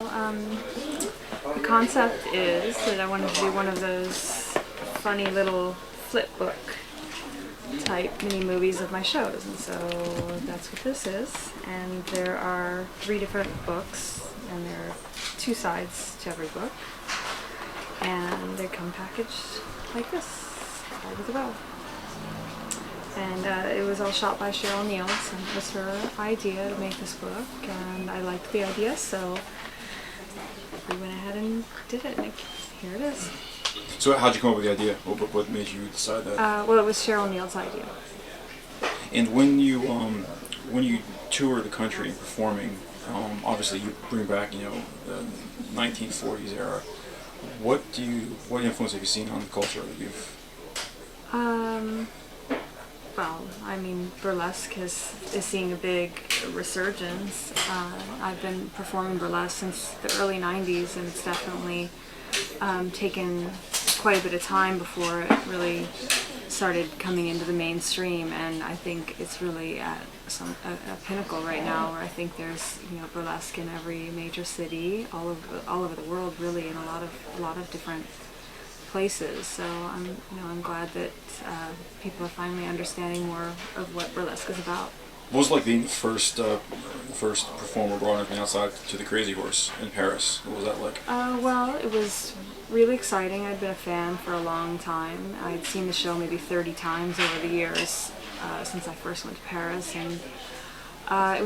The concept is that I wanted to do one of those funny little flip book type mini movies of my shows, and so that's what this is. And there are 3 different books, and there are 2 sides to every book, and they come packaged like this, all with a bow. And it was all shot by Cheryl Niels, and it was her idea to make this book, and I liked the idea, so we went ahead and did it, and here it is. So how'd you come up with the idea? What made you decide that? Well, it was Cheryl Niels' idea. And when you tour the country and performing, obviously you bring back, the 1940s era. What influence have you seen on the culture that you've? Well, I mean, burlesque is seeing a big resurgence. I've been performing burlesque since the early 90s, and it's definitely taken quite a bit of time before it really started coming into the mainstream, and I think it's really at a pinnacle right now, where I think there's burlesque in every major city all over the world, really, in a lot of different places. So I'm glad that people are finally understanding more of what burlesque is about. What was it like being the first performer brought anything outside to the Crazy Horse in Paris? What was that like? Well, it was really exciting. I'd been a fan for a long time. I'd seen the show maybe 30 times over the years since I first went to Paris, and it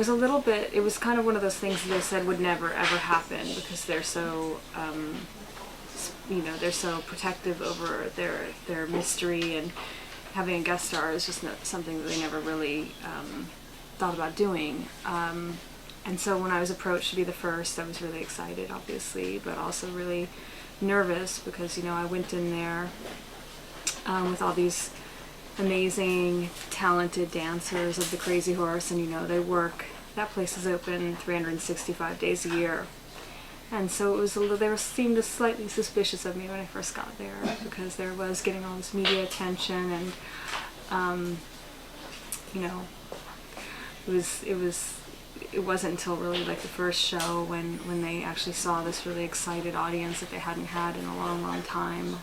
was kind of one of those things that they said would never ever happen, because they're so they're so protective over their mystery, and having a guest star is just not something that they never really thought about doing. And so when I was approached to be the first, I was really excited, obviously, but also really nervous, because I went in there with all these amazing, talented dancers of the Crazy Horse, and that place is open 365 days a year. And so it was they seemed slightly suspicious of me when I first got there, because there was getting all this media attention, and it wasn't until really like the first show when they actually saw this really excited audience that they hadn't had in a long time.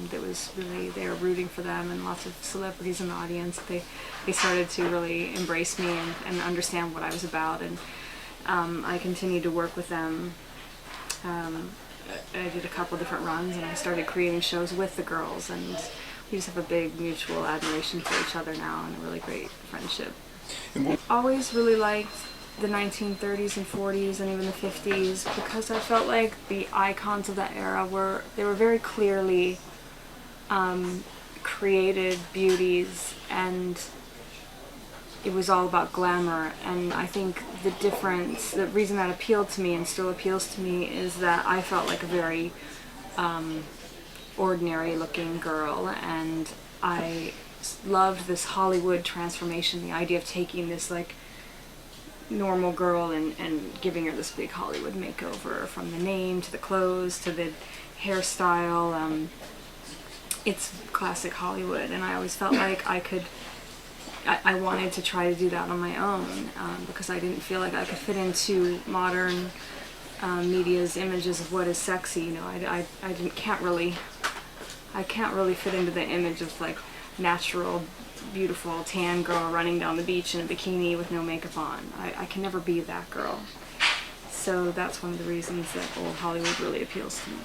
That was really, they were rooting for them, and lots of celebrities in the audience. They started to really embrace me and understand what I was about, and I continued to work with them. I did a couple different runs, and I started creating shows with the girls, and we just have a big mutual admiration for each other now, and a really great friendship. I always really liked the 1930s and 40s and even the 50s, because I felt like the icons of that era were very clearly created beauties, and it was all about glamour. And I think the reason that appealed to me and still appeals to me is that I felt like a very ordinary looking girl, and I loved this Hollywood transformation, the idea of taking this like normal girl and giving her this big Hollywood makeover, from the name to the clothes to the hairstyle. It's classic Hollywood, and I always felt like I wanted to try to do that on my own, because I didn't feel like I could fit into modern media's images of what is sexy. I can't really fit into the image of like natural, beautiful tan girl running down the beach in a bikini with no makeup on. I can never be that girl. So that's one of the reasons that old Hollywood really appeals to me.